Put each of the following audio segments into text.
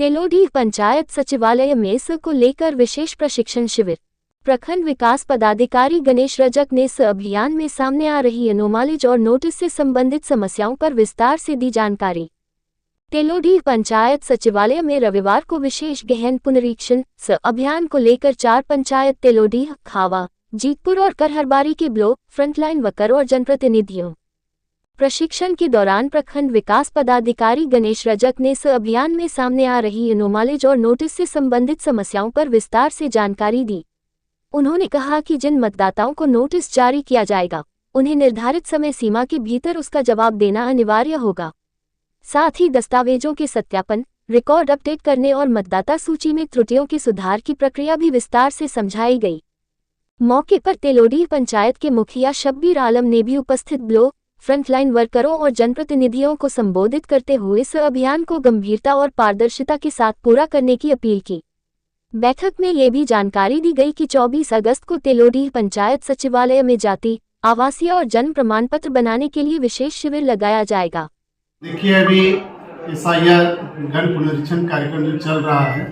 तेलोडीह पंचायत सचिवालय में इस को लेकर विशेष प्रशिक्षण शिविर। प्रखंड विकास पदाधिकारी गणेश रजक ने इस अभियान में सामने आ रही एनोमलीज और नोटिस से संबंधित समस्याओं पर विस्तार से दी जानकारी। तेलोडीह पंचायत सचिवालय में रविवार को विशेष गहन पुनरीक्षण अभियान को लेकर 4 पंचायत तेलोडीह, खावा, जीतपुर और करहरबारी के ब्लॉक, फ्रंटलाइन वर्कर और जनप्रतिनिधियों प्रशिक्षण के दौरान प्रखंड विकास पदाधिकारी गणेश रजक ने इस अभियान में सामने आ रही एनोमलीज और नोटिस से संबंधित समस्याओं पर विस्तार से जानकारी दी। उन्होंने कहा कि जिन मतदाताओं को नोटिस जारी किया जाएगा, उन्हें निर्धारित समय सीमा के भीतर उसका जवाब देना अनिवार्य होगा। साथ ही दस्तावेजों के सत्यापन, रिकॉर्ड अपडेट करने और मतदाता सूची में त्रुटियों के सुधार की प्रक्रिया भी विस्तार से समझाई गई। मौके पर तेलोडीह पंचायत के मुखिया शब्बीर आलम ने भी उपस्थित ब्लॉक, फ्रंटलाइन वर्करों और जनप्रतिनिधियों को संबोधित करते हुए इस अभियान को गंभीरता और पारदर्शिता के साथ पूरा करने की अपील की। बैठक में ये भी जानकारी दी गई कि 24 अगस्त को तेलोडीह पंचायत सचिवालय में जाति, आवासीय और जन्म प्रमाण पत्र बनाने के लिए विशेष शिविर लगाया जाएगा। देखिए, अभी एसआईआर गण पुनरीक्षण कार्यक्रम जो चल रहा है,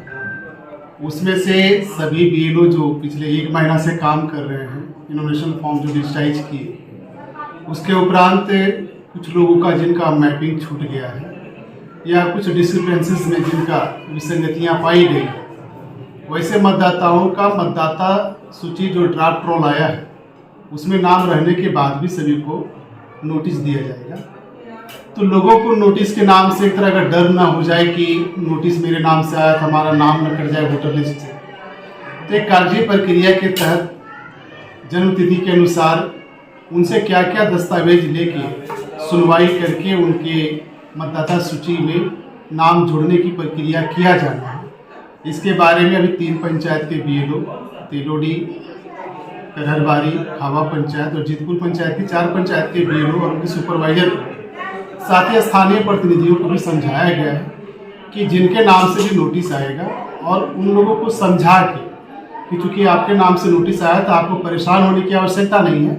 उसमें से सभी बीएलओ जो पिछले 1 महीना से काम कर रहे हैं, इनोवेशन फॉर्म जो डिजिटाइज किए, उसके उपरांत कुछ लोगों का जिनका मैपिंग छूट गया है या कुछ डिस्क्रिपेंसीज में जिनका विसंगतियां पाई गई, वैसे मतदाताओं का मतदाता सूची जो ड्राफ्ट रोल आया है उसमें नाम रहने के बाद भी सभी को नोटिस दिया जाएगा। तो लोगों को नोटिस के नाम से एक तरह का डर ना हो जाए कि नोटिस मेरे नाम से आया, हमारा नाम न कट जाए वोटर लिस्ट से। तो एक कागजी प्रक्रिया के तहत जन्मतिथि के अनुसार उनसे क्या क्या दस्तावेज लेके सुनवाई करके उनके मतदाता सूची में नाम जोड़ने की प्रक्रिया किया जाना है। इसके बारे में अभी 3 पंचायत के बीएलओ, तेलोडीह, करहरबारी, खावा पंचायत और जीतपुर पंचायत की 4 पंचायत के बीएलओ और उनके सुपरवाइजर को, साथ ही स्थानीय प्रतिनिधियों को भी समझाया गया है कि जिनके नाम से भी नोटिस आएगा और उन लोगों को समझा के कि चूँकि आपके नाम से नोटिस आया तो आपको परेशान होने की आवश्यकता नहीं है।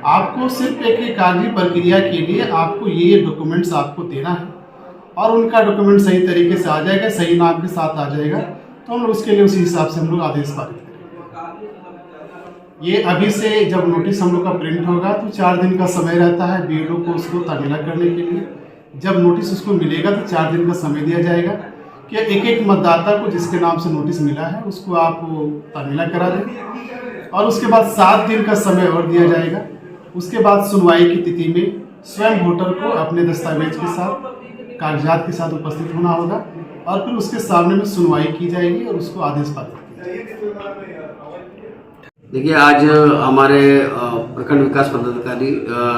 आपको सिर्फ एक कागजी प्रक्रिया के लिए आपको ये डॉक्यूमेंट्स आपको देना है और उनका डॉक्यूमेंट सही तरीके से आ जाएगा, सही नाम के साथ आ जाएगा, तो हम उसके लिए उसी हिसाब से हम लोग आदेश पारित करेंगे। ये अभी से जब नोटिस हम लोग का प्रिंट होगा तो 4 दिन का समय रहता है बीएलओ को उसको तामीला करने के लिए। जब नोटिस उसको मिलेगा तो 4 दिन का समय दिया जाएगा कि एक मतदाता को जिसके नाम से नोटिस मिला है उसको आप तामीला करा दें और उसके बाद 7 दिन का समय और दिया जाएगा। उसके बाद सुनवाई की तिथि में स्वयं वोटर को अपने दस्तावेज के साथ, कागजात के साथ उपस्थित होना होगा और फिर उसके सामने में सुनवाई की जाएगी और उसको आदेश पारित किया जाएगा। देखिए, आज हमारे प्रखंड विकास पदाधिकारी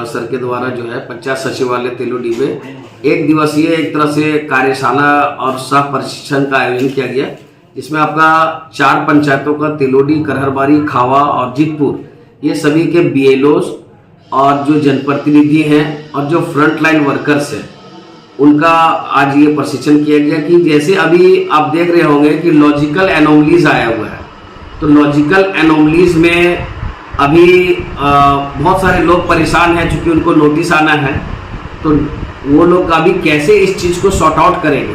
सर के द्वारा जो है पंचायत सचिवालय तेलोडीह में 1 दिवसीय एक तरह से कार्यशाला और सह प्रशिक्षण का आयोजन किया गया, जिसमें आपका 4 पंचायतों का तेलोडीह, करहरबारी, खावा और जीतपुर, ये सभी के बीएलओ और जो जनप्रतिनिधि हैं और जो फ्रंट लाइन वर्कर्स हैं, उनका आज ये प्रशिक्षण किया गया कि जैसे अभी आप देख रहे होंगे कि लॉजिकल एनोमलीज आया हुआ है, तो लॉजिकल एनोमलीज में अभी बहुत सारे लोग परेशान हैं चूँकि उनको नोटिस आना है, तो वो लोग अभी कैसे इस चीज़ को सॉर्ट आउट करेंगे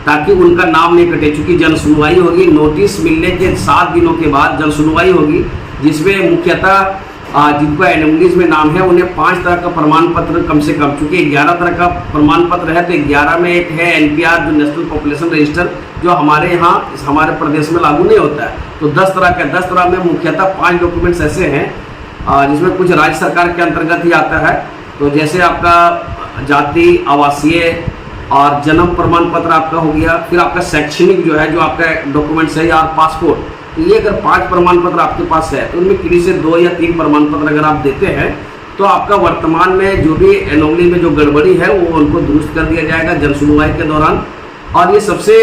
ताकि उनका नाम नहीं कटे। चूँकि जन सुनवाई होगी, नोटिस मिलने के 7 दिनों के बाद जन सुनवाई होगी, जिसमें मुख्यतः जिनका एनोमलीज में नाम है उन्हें 5 तरह का प्रमाण पत्र कम से कम, चूँकि 11 तरह का प्रमाण पत्र है तो 11 में एक है एनपीआर, जो नेशनल पॉपुलेशन रजिस्टर, जो हमारे यहाँ हमारे प्रदेश में लागू नहीं होता है। तो 10 तरह में मुख्यतः 5 डॉक्यूमेंट्स ऐसे हैं जिसमें कुछ राज्य सरकार के अंतर्गत ही आता है। तो जैसे आपका जाति, आवासीय और जन्म प्रमाण पत्र आपका हो गया, फिर आपका शैक्षणिक जो है, जो आपका डॉक्यूमेंट्स है, या पासपोर्ट। ये अगर 5 प्रमाण पत्र आपके पास है तो उनमें किसी से 2 या 3 प्रमाण पत्र अगर आप देते हैं तो आपका वर्तमान में जो भी एनोमली में जो गड़बड़ी है वो उनको दुरुस्त कर दिया जाएगा जन सुनवाई के दौरान। और ये सबसे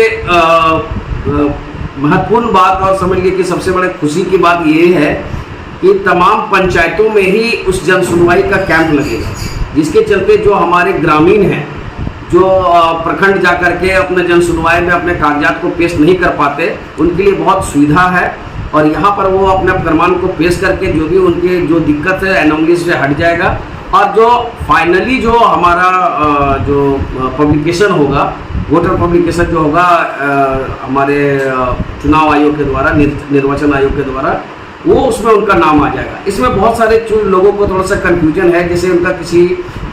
महत्वपूर्ण बात और समझ लीजिए कि सबसे बड़े खुशी की बात ये है कि तमाम पंचायतों में ही उस जन सुनवाई का कैंप लगेगा, जिसके चलते जो हमारे ग्रामीण हैं, जो प्रखंड जा करके अपने जन सुनवाई में अपने कागजात को पेश नहीं कर पाते, उनके लिए बहुत सुविधा है। और यहाँ पर वो अपने प्रमाण को पेश करके जो भी उनके जो दिक्कत है एनोमलीज से हट जाएगा। और जो फाइनली जो हमारा जो पब्लिकेशन होगा वोटर पब्लिकेशन जो होगा हमारे चुनाव आयोग के द्वारा, निर्वाचन आयोग के द्वारा, वो उसमें उनका नाम आ जाएगा। इसमें बहुत सारे लोगों को थोड़ा सा कन्फ्यूजन है, जैसे उनका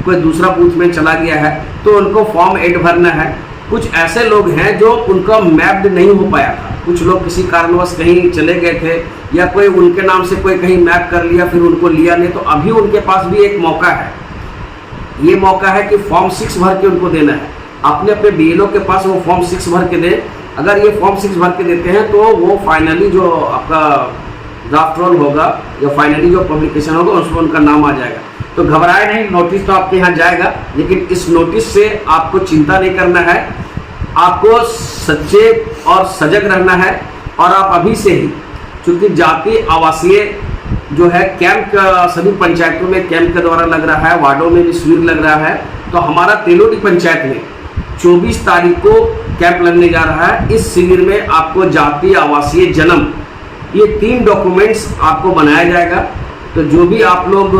कोई दूसरा बूथ में चला गया है तो उनको फॉर्म 8 भरना है। कुछ ऐसे लोग हैं जो उनका मैप्ड नहीं हो पाया था, कुछ लोग किसी कारणवश कहीं चले गए थे या कोई उनके नाम से कोई कहीं मैप कर लिया फिर उनको लिया नहीं, तो अभी उनके पास भी एक मौका है। ये मौका है कि फॉर्म 6 भर के उनको देना है। अपने अपने BLO के पास वो फॉर्म 6 भर के दें। अगर ये फॉर्म 6 भर के देते हैं तो वो फाइनली जो आपका ड्राफ्ट रोल होगा या फाइनली जो पब्लिकेशन होगा उसमें उनका नाम आ जाएगा। तो घबराए नहीं, नोटिस तो आपके यहाँ जाएगा, लेकिन इस नोटिस से आपको चिंता नहीं करना है। आपको सचेत और सजग रहना है। और आप अभी से ही, चूंकि जातीय आवासीय जो है कैंप सभी पंचायतों में कैंप के द्वारा लग रहा है, वार्डों में भी शिविर लग रहा है, तो हमारा तेलोडी पंचायत में 24 तारीख को कैंप लगने जा रहा है। इस शिविर में आपको जातीय आवासीय जन्म, ये 3 डॉक्यूमेंट्स आपको बनाया जाएगा। तो जो भी आप लोग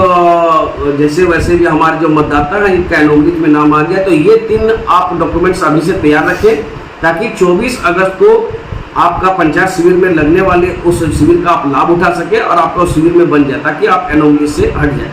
जैसे वैसे भी हमारे जो मतदाता हैं इनका एनोमलिस्ट में नाम आ गया, तो ये 3 आप डॉक्यूमेंट्स अभी से तैयार रखें, ताकि 24 अगस्त को आपका पंचायत शिविर में लगने वाले उस शिविर का आप लाभ उठा सके और आपका उस शिविर में बन जाए, ताकि आप एनोमलिस्ट से हट जाए।